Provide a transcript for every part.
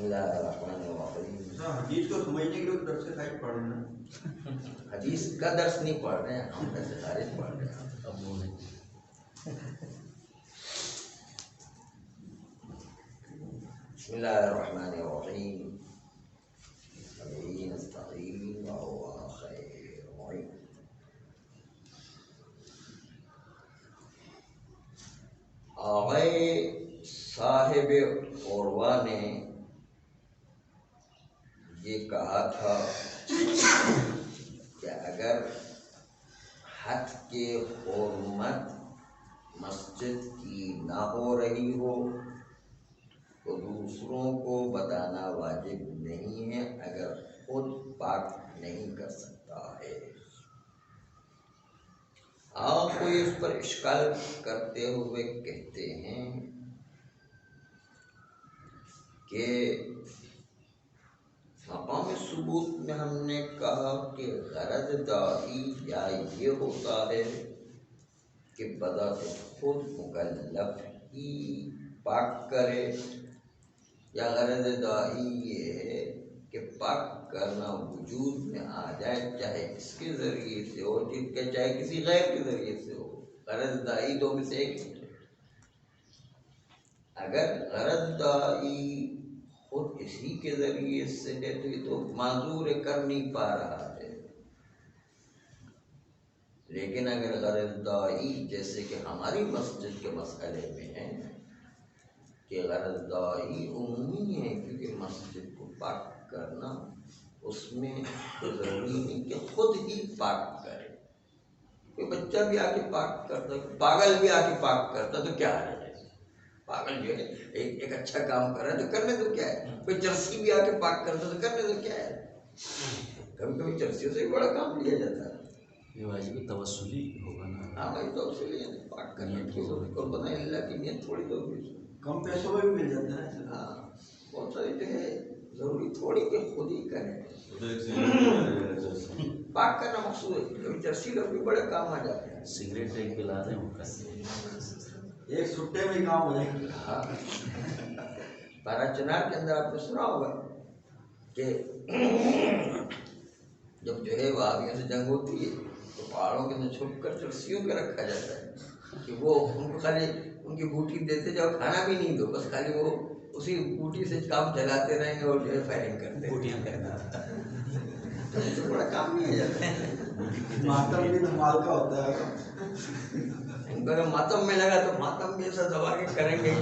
اللہ الرحمن الرحیم. حدیث کو سمجھنے کے لیے درس خارج پڑھ رہے ہیں. حدیث کا درس نہیں پڑھ رہے ہیں ہم، درس خارج پڑھ رہے ہیں. اب وہ نہیں. بسم اللہ الرحمن الرحیم. نستعین وهو خیر معین. آغا صاحب عروہ نے یہ کہا تھا کہ اگر حد کے حرمت مسجد کی نہ ہو رہی ہو تو دوسروں کو بتانا واجب نہیں ہے اگر خود پاک نہیں کر سکتا ہے. آپ کو اس پر اشکال کرتے ہوئے کہتے ہیں کہ مقام ثبوت میں ہم نے کہا کہ غرض داعی یا یہ ہوتا ہے کہ بذات خود مکلف ہی پاک کرے، یا غرض داعی یہ ہے کہ پاک کرنا وجود میں آ جائے، چاہے اس کے ذریعے سے ہو چاہے کسی غیر کے ذریعے سے ہو. غرض داعی دو میں سے ایک ہے. اگر غرض داعی خود اسی کے ذریعے سے ہے تو یہ تو معذور کر نہیں پا رہا ہے. لیکن اگر غرض داعی جیسے کہ ہماری مسجد کے مسئلے میں ہے کہ غرض داعی عمومی ہے، کیونکہ مسجد کو پاک کرنا اس میں ضروری نہیں کہ خود ہی پاک کرے. کوئی بچہ بھی آ کے پاک کرتا، پاگل بھی آ کے پاک کرتا تو کیا ہے؟ پاگل جو ہے ایک اچھا کام کر رہا ہے تو کرنے تو کیا ہے؟ کوئی چرسی بھی آ کے پاک کرتا تو کرنے تو کیا ہے؟ کبھی کبھی چرسیوں سے بھی بڑا کام لیا جاتا ہے. یہ واجب توسلی ہوگا نا. ہاں بھائی توسلی ہے، پاک کرنے کی قربان اللہ کی نیت تھوڑی تو کم پیسوں میں بھی مل جاتا ہے. ہاں بہت ساری جو ہے ضروری تھوڑی کہ خود ہی کریں. پاک کرنا مقصود ہے. کبھی چرسی لوگ بھی بڑے کام آ جاتے ہیں. سگریٹ ایک پلا دیں وہ کر ایک چھٹے میں کام ہو جائے. ہاں پارا چنار کے اندر آپ نے سنا ہوگا کہ جب جو ہے وہابیوں سے جنگ ہوتی ہے تو پہاڑوں کے اندر چھپ کر چرسیوں پہ رکھا جاتا ہے کہ وہ ان کو خالی ان کی بوٹی دیتے جاؤ، کھانا بھی نہیں دو، بس خالی وہ اسی بوٹی سے کام چلاتے رہیں گے اور جو ہے فائرنگ کرتے ہیں. بوٹیاں کرنا تو بڑا کام نہیں آ جاتا ہے. ماتم بھی تو مال کا ہوتا ہے. ان کو اگر ماتم میں لگا تو ماتم بھی ایسا دبا کے کریں گے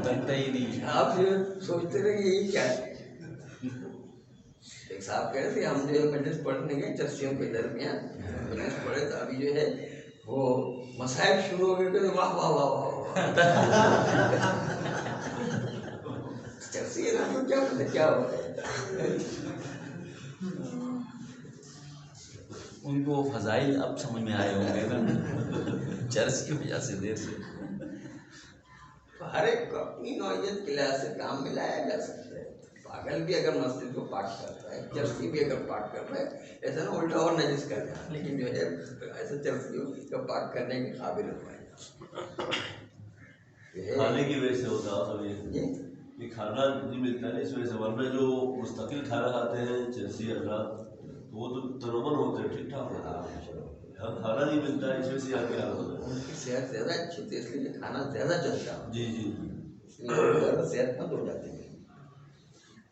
بنتا ہی نہیں. آپ جو سوچتے رہے کہ یہی کیا ہے. ایک صاحب کہہ رہے تھے ہم جو ہے مجلس پڑھنے گئے چرسیوں کے درمیان مجلس پڑھے تو ابھی جو ہے وہ مسائل شروع ہو گئے کہ واہ واہ واہ واہ چرسی ہے نا تو کیا پتہ کیا ہو رہا ہے. ان کو فضائل اب سمجھ میں آئے ہوں گے نا چرس کی وجہ سے دیر سے. ہر ایک کو اپنی نوعیت کے لحاظ سے کام میں لایا جا سکتا ہے. پاگل بھی اگر مسجد کو پاک کرتا ہے، چرسی بھی اگر پاک کرتا ہے، ایسا نا الٹا اور نجس کر جائے، لیکن جو ہے ایسا چرسی کو پاک کرنے کے قابل ہو پائے. کھانے کی وجہ سے ہوتا ہے یہ کھانا نہیں ملتا ہے اس وجہ سے، ورنہ جو مستقل کھانا کھاتے ہیں چرسی افراد تو وہ تو تنوع ہوتے ہیں، ٹھیک ٹھاک ہوتا ہے. کھانا نہیں ملتا ہے اس وجہ سے آگے ہوتا ہے. ان کی صحت زیادہ اچھی ہوتی ہے اس لیے کھانا زیادہ چلتا ہے. جی جی اس لیے زیادہ صحت مند ہو جاتے ہیں.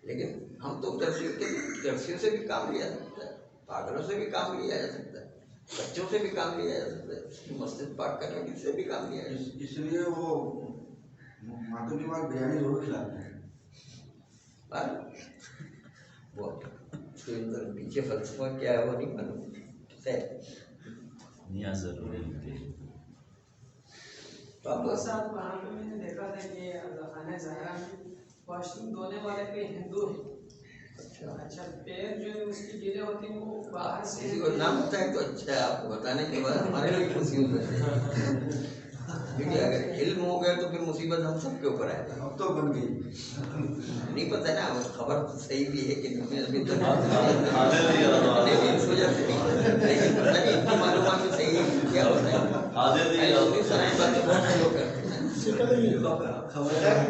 لیکن ہم تو چرسیوں سے بھی کام لیا جا سکتا ہے، پاگلوں سے بھی کام لیا جا سکتا ہے، بچوں سے بھی کام لیا جا سکتا ہے، مسجد پاک کرنے کی سے بھی کام لیا جا سکتا ہے. اس لیے وہ ماتم کے بعد بریانی ضرور کھلاتے ہیں. وہ اس کے اندر پیچھے فلسفہ کیا ہے وہ نہیں معلوم. نیاز ضروری ہے. ڈاکٹر صاحب وہاں پہ میں نے دیکھا تھا کہ خانہ زہرا میں واش روم دھونے والے کوئی ہندو ہے. اچھا پیر جو ہے اس کی گیلے ہوتی ہیں وہ باہر سے کسی کو نام بتائیں تو اچھا ہے. آپ کو بتانے کے بعد ہمارے لیے خوشی ہو جاتی ہے، کیونکہ اگر علم ہو گیا تو پھر مصیبت ہم سب کے اوپر آئے گا. اب تو بن گئی. نہیں پتہ نا خبر صحیح بھی ہے کہ نہیں، ابھی تک اس وجہ سے نہیں، لیکن پتہ نہیں ان کی معلومات میں صحیح کیا ہوتا ہے. بہت سے لوگ کرتے ہیں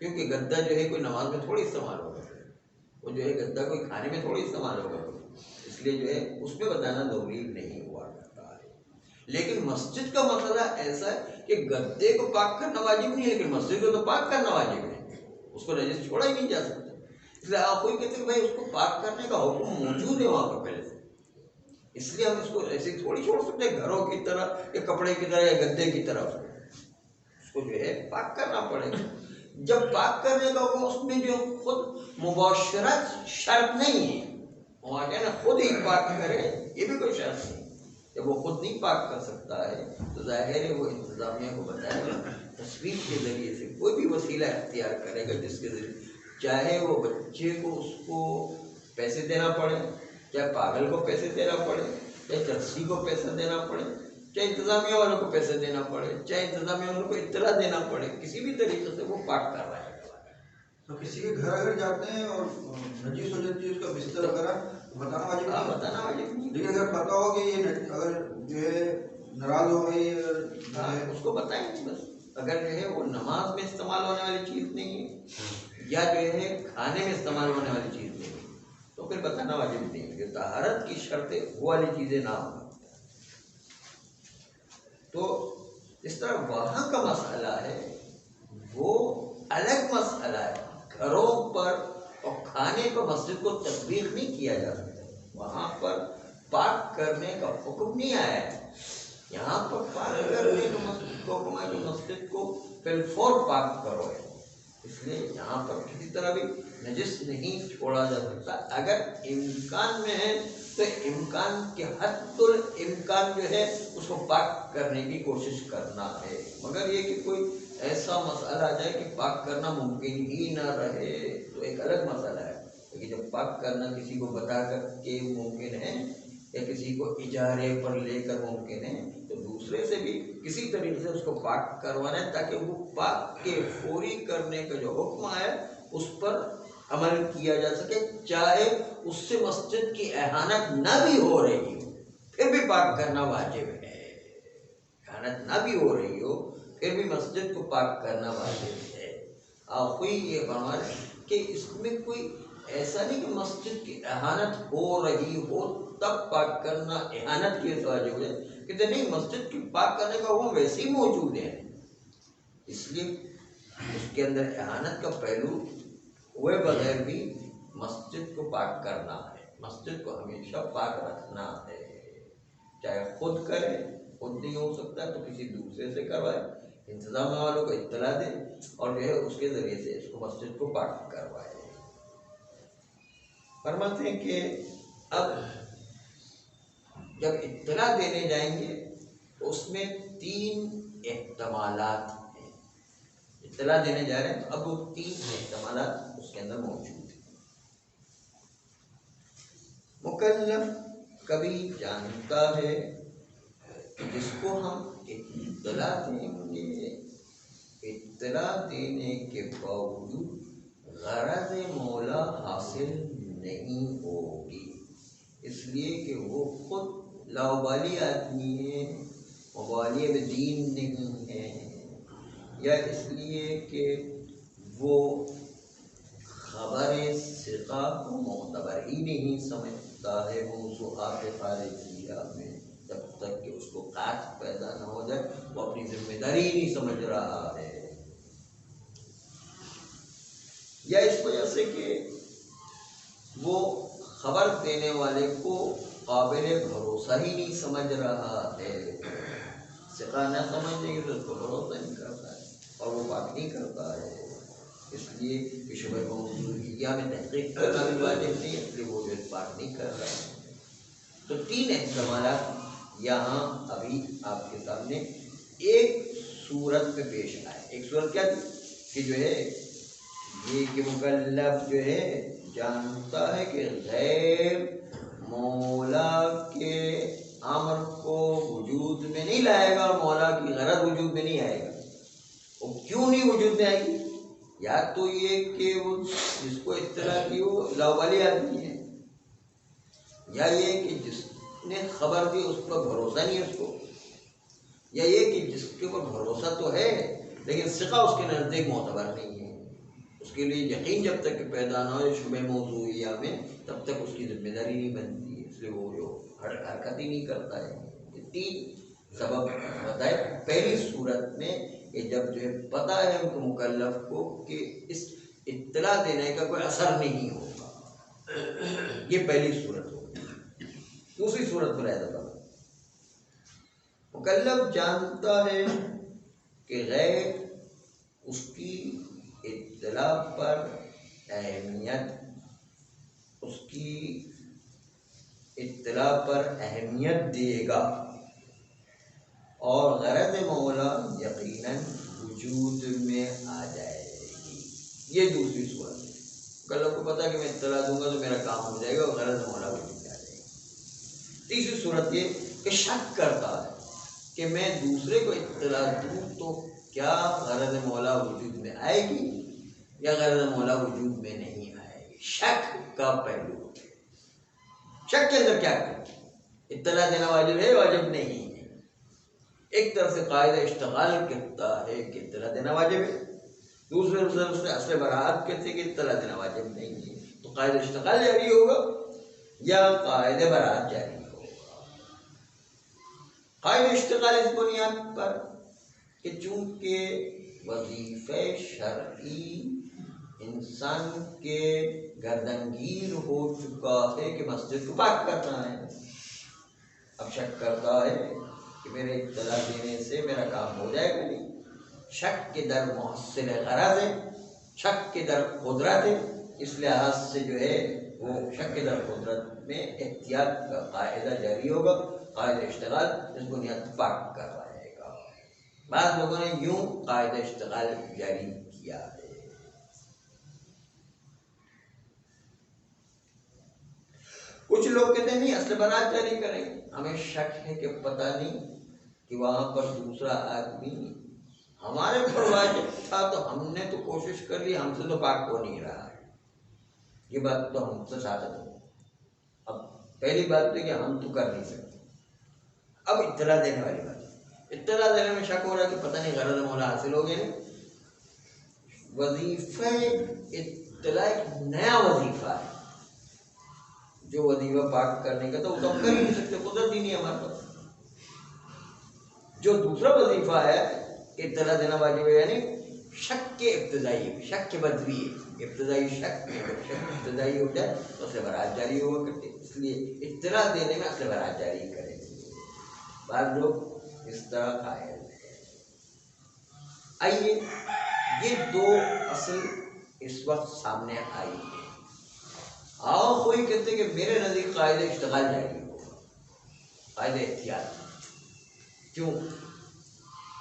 کیونکہ گدا جو ہے کوئی نماز میں تھوڑی استعمال ہوگا، وہ جو ہے گدا کوئی کھانے میں تھوڑی استعمال ہوگا، اس لیے جو ہے اس میں بتانا ضروری نہیں ہوا کرتا ہے۔ لیکن مسجد کا مسئلہ ایسا ہے کہ گدے کو پاک کرنا واجب نہیں ہے، لیکن مسجد کو تو پاک کرنا واجب ہے، اس کو نجس چھوڑا ہی نہیں جا سکتا۔ اس لیے آپ کوئی کہتے ہیں بھائی اس کو پاک کرنے کا حکم موجود ہے وہاں پر پہلے سے، اس لیے ہم اس کو ایسے تھوڑی چھوڑ سکتے ہیں گھروں کی طرح یا کپڑے کی طرح یا گدے کی طرح، اس کو جو ہے پاک کرنا پڑے گا۔ جب پاک کرنے کا حکم، اس میں جو خود مباشرت شرط نہیں ہے، وہاں کیا نا خود ہی پاک کرے، یہ بھی کوئی شرط نہیں۔ جب وہ خود نہیں پاک کر سکتا ہے تو ظاہر ہے وہ انتظامیہ کو بتائے گا، تصویر کے ذریعے سے کوئی بھی وسیلہ اختیار کرے گا جس کے ذریعے چاہے وہ بچے کو اس کو پیسے دینا پڑے، چاہے پاگل کو پیسے دینا پڑے، چاہے چرسی کو پیسہ دینا پڑے، چاہے انتظامیہ والوں کو پیسے دینا پڑے، چاہے انتظامیہ والوں کو اطلاع دینا پڑے، کسی بھی طریقے سے وہ پاک کر رہا ہے۔ تو کسی کے گھر اگر جاتے ہیں اور نجیس ہو جاتی ہے اس کا بستر وغیرہ بتانا واجب نہیں؟ بتانا واجب نہیں، لیکن اگر پتا ہو کہ یہ اگر جو ہے ناراض ہو گئی اس کو بتائیں گے بس۔ اگر جو ہے وہ نماز میں استعمال ہونے والی چیز نہیں ہے یا جو ہے کھانے میں استعمال ہونے والی چیز نہیں ہے تو پھر بتانا واجب نہیں ہے، کہ طہارت کی شرط وہ والی چیزیں نہ ہوں۔ تو اس طرح وہاں کا مسئلہ ہے وہ الگ مسئلہ ہے، گھروں پر اور کھانے پر مسجد کو تطبیق نہیں کیا جا سکتا، وہاں پر پاک کرنے کا حکم نہیں آیا ہے۔ یہاں پر پاک کرنے کا مسجد کو حکم ہے کہ مسجد کو فی الفور پاک کرو ہے، اس لیے یہاں پر کسی طرح بھی نجس نہیں چھوڑا جا سکتا۔ اگر امکان میں ہے تو امکان کے حد الامکان جو ہے اس کو پاک کرنے کی کوشش کرنا ہے، مگر یہ کہ کوئی ایسا مسئلہ آ جائے کہ پاک کرنا ممکن ہی نہ رہے تو ایک الگ مسئلہ ہے۔ لیکن جب پاک کرنا کسی کو بتا کر کے ممکن ہے یا کسی کو اجارے پر لے کر ممکن ہے تو دوسرے سے بھی کسی طریقے سے اس کو پاک کروانا ہے تاکہ وہ پاک کے فوری کرنے کا جو حکم ہے اس پر عمل کیا جا سکے، چاہے اس سے مسجد کی احانت نہ بھی ہو رہی ہو پھر بھی پاک کرنا واجب ہے، احانت نہ بھی ہو رہی ہو پھر بھی مسجد کو پاک کرنا واجب ہے۔ کوئی یہ فرمائے کہ اس میں کوئی ایسا نہیں کہ مسجد کی احانت ہو رہی ہو تب پاک کرنا احانت کی واجب ہے، کہ نہیں مسجد کی پاک کرنے کا وہ ویسے ہی موجود ہے، اس لیے اس کے اندر احانت کا پہلو ہوئے بغیر بھی مسجد کو پاک کرنا ہے، مسجد کو ہمیشہ پاک رکھنا ہے، چاہے خود کرے، خود نہیں ہو سکتا تو کسی دوسرے سے کروائے، انتظام والوں کو اطلاع دے اور جو ہے اس کے ذریعے سے اس کو مسجد کو پاک کروائے۔ فرماتے ہیں کہ اب جب اطلاع دینے جائیں گے تو اس میں 3 احتمالات ہیں، اطلاع دینے جا رہے ہیں تو اب وہ 3 احتمالات اس کے اندر موجود ہیں۔ مکلف کبھی جانتا ہے جس کو ہم اطلاع دیں گے، اطلاع دینے کے باوجود غرض مولا حاصل نہیں ہوگی، اس لیے کہ وہ خود لاوبالی آدمی ہے، مبالی دین نہیں ہے، یا اس لیے کہ وہ خبر ثقہ کو معتبر ہی نہیں سمجھتا ہے موضوعات خارجیہ میں، جب تک کہ اس کو قاطع پیدا نہ ہو جائے وہ اپنی ذمہ داری نہیں سمجھ رہا ہے، یا اس وجہ سے کہ وہ خبر دینے والے کو قابل بھروسہ ہی نہیں سمجھ رہا ہے، ثقہ نہ سمجھنے کی تو اس کو بھروسہ نہیں کرتا ہے اور وہ بات نہیں کرتا ہے، اس لیے کہ شبہ موضوعیہ میں تحقیق کرنا بھی واجب نہیں ہے، اس لیے وہ جو بات نہیں کر رہا ہے۔ تو 3 احتمالات یہاں ابھی آپ کے سامنے ایک صورت پہ پیش آئے۔ ایک صورت کیا تھی کہ جو ہے یہ کہ مکلف جو ہے جانتا ہے کہ غیر مولا کے امر کو وجود میں نہیں لائے گا، مولا کی غرض وجود میں نہیں آئے گا، وہ کیوں نہیں وجود میں آئے گی؟ یا تو یہ کہ وہ جس کو اطلاع کی وہ لاوالی آدمی ہے، یا یہ کہ جس نے خبر دی اس پر بھروسہ نہیں ہے اس کو، یا یہ کہ جس کے اوپر بھروسہ تو ہے لیکن ثقہ اس کے نزدیک معتبر نہیں ہے، اس کے لیے یقین جب تک کہ پیدا نہ ہو شبہ موضوعیہ میں تب تک اس کی ذمہ داری نہیں بنتی ہے، اس لیے وہ جو حرکت ہی نہیں کرتا ہے۔ یہ 3 سبب بتائے۔ پہلی صورت میں کہ جب جو ہے پتہ ہے ان کو مکلف کو کہ اس اطلاع دینے کا کوئی اثر نہیں ہوگا، یہ پہلی صورت ہوگی۔ دوسری صورت پر اعتبار مکلف جانتا ہے کہ غیر اس کی اطلاع پر اہمیت، اس کی اطلاع پر اہمیت دے گا اور غرض مولا یقیناً وجود میں آ جائے گی، یہ دوسری صورت ہے۔ مکلف کو پتہ ہے کہ میں اطلاع دوں گا تو میرا کام ہو جائے گا اور غرض مولا وجود میں آ جائے گی۔ تیسری صورت یہ کہ شک کرتا ہے کہ میں دوسرے کو اطلاع دوں تو کیا غرض مولا وجود میں آئے گی یا غرض مولا وجود میں نہیں آئے گی، شک کا پہلو۔ شک کے اندر کیا کریں؟ اطلاع دینا واجب ہے، واجب نہیں ہے۔ ایک طرف سے قاعدہ اشتغال کہتا ہے کہ اطلاع دینا واجب ہے، دوسرے طرف سے اصل براعت کہتے ہیں کہ اطلاع دینا واجب نہیں ہے، تو قاعدہ اشتغال جاری ہوگا یا قاعدہ براعت جاری ہوگا؟ قاعدہ اشتغال اس بنیاد پر کہ چونکہ وظیفہ شرعی انسان کے گردنگیر ہو چکا ہے کہ مسجد کو پاک کرنا ہے، اب شک کرتا ہے کہ میرے اطلاع دینے سے میرا کام ہو جائے گا نہیں۔ شک کے در محصل غرض ہے، شک کے در قدرت ہے، اس لحاظ سے جو ہے وہ شک کے در قدرت میں احتیاط کا قاعدہ جاری ہوگا، قاعدہ اشتغال اس بنیاد پر پاک کروائے گا۔ بعض لوگوں نے یوں قاعدہ اشتغال جاری کیا ہے۔ کچھ لوگ کہتے ہیں نہیں اصل برات جاری کریں، ہمیں شک ہے کہ پتہ نہیں کہ وہاں پر دوسرا آدمی ہمارے پر واجب تھا تو ہم نے تو کوشش کر لی، ہم سے تو پاک ہو نہیں رہا، یہ بات تو ہم سے ثابت ہو۔ اب پہلی بات تو کہ ہم تو کر نہیں سکتے، اب اطلاع دینے والی بات، اطلاع دینے میں شک ہو رہا ہے کہ پتہ نہیں غرض مولا حاصل ہو گیا۔ وظیفہ اطلاع ایک نیا وظیفہ ہے، جو وظیفہ پاک کرنے کا تو وہ تو ہم کر ہی نہیں سکتے، قدرت ہی نہیں ہمارے پاس۔ جو دوسرا وظیفہ ہے اطلاع دینا واجب ہے، یعنی شک کے ابتدائی، شک کے بدوی ہے، ابتدائی شک ابتدائی ہو جائے تو اسے برات جاری ہوا کرتے، اس لیے اطلاع دینے میں اصل برات جاری کریں گے۔ بعض لوگ اس طرح قائل ہیں۔ آئیے یہ 2 اصل اس وقت سامنے آئی ہیں۔ کوئی کہتے کہ میرے نزدیک قاعدہ اشتغال جاری ہوگا، قاعدہ احتیاط۔ کیوں؟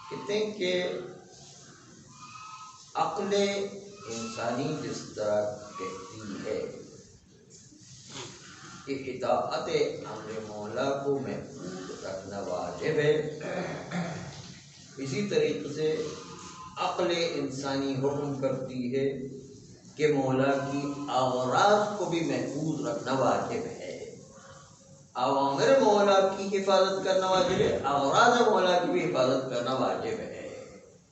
کہتے ہیں کہ عقل انسانی جس طرح کہتی ہے کہ اطاعت امر مولا کو محفوظ رکھنا واجب ہے، اسی طریقے سے عقل انسانی حکم کرتی ہے کہ مولا کی اغراض کو بھی محفوظ رکھنا واجب ہے۔ اوامر مولا کی حفاظت کرنا واجب ہے، اغراض مولا کی بھی حفاظت کرنا واجب ہے،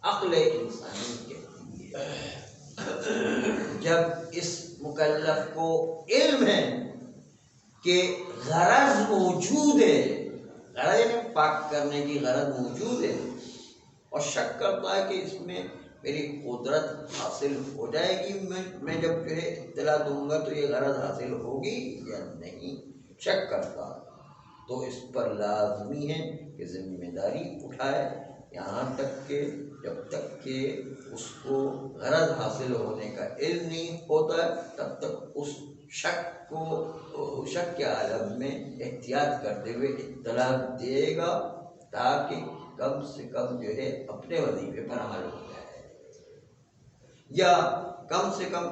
عقل انسانی کہتی ہے۔ جب اس مکلف کو علم ہے کہ غرض موجود ہے، غرض یعنی پاک کرنے کی غرض موجود ہے، اور شک کرتا ہے کہ اس میں میری قدرت حاصل ہو جائے گی، میں جب جو ہے اطلاع دوں گا تو یہ غرض حاصل ہوگی یا نہیں، شک کرتا تو اس پر لازمی ہے کہ ذمہ داری اٹھائے، یہاں تک کہ جب تک کہ اس کو غرض حاصل ہونے کا علم نہیں ہوتا ہے تب تک اس شک کو شک کے عالم میں احتیاط کرتے ہوئے اطلاع دے گا، تاکہ کم سے کم جو ہے اپنے وظیفے پر عمل ہو جائے، یا کم سے کم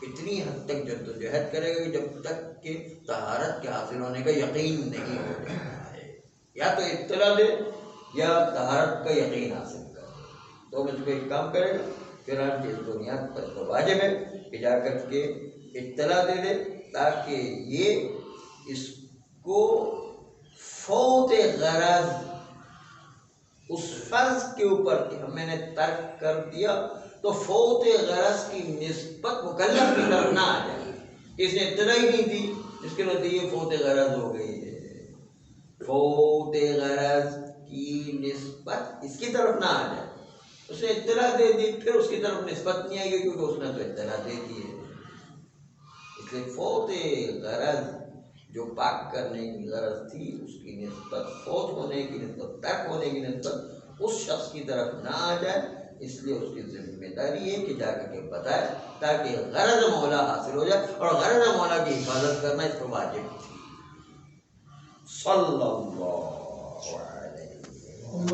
اتنی حد تک جدوجہد کرے گا کہ جب تک کہ طہارت کے حاصل ہونے کا یقین نہیں ہو جاتا ہے، یا تو اطلاع دے یا طہارت کا یقین حاصل کرے، تو میں اس کو ایک کام کرے گا، چنانچہ اس بنیاد پر تو واجب ہے کہ جا کر کے اطلاع دے دے، تاکہ یہ اس کو فوت غرض اس فرض کے اوپر کہ میں نے ترک کر دیا تو تو فوت غرض کی نسبت مکلف کی طرف نہ آ جائے. اس نے اطلاع ہی نہیں دی، اس کے نتیجے فوت غرض ہو گئی ہے. فوت غرض کی نسبت اس کی طرف نہ آ جائے. اس نے اطلاع دے دی، پھر اس کی طرف نسبت نہیں آئے گی کیونکہ اس نے تو اطلاع دے دی ہے. اس لیے فوت غرض جو پاک کرنے کی غرض تھی اس کی نسبت فوت ہونے کی نسبت، ترک ہونے کی نسبت اس شخص کی طرف نہ آ جائے. اس لیے اس کی ذمہ داری ہے کہ جا کر کے بتائے تاکہ غرض مولا حاصل ہو جائے، اور غرض مولا کی حفاظت کرنا اس پر واجب تھی. صلی اللہ علیہ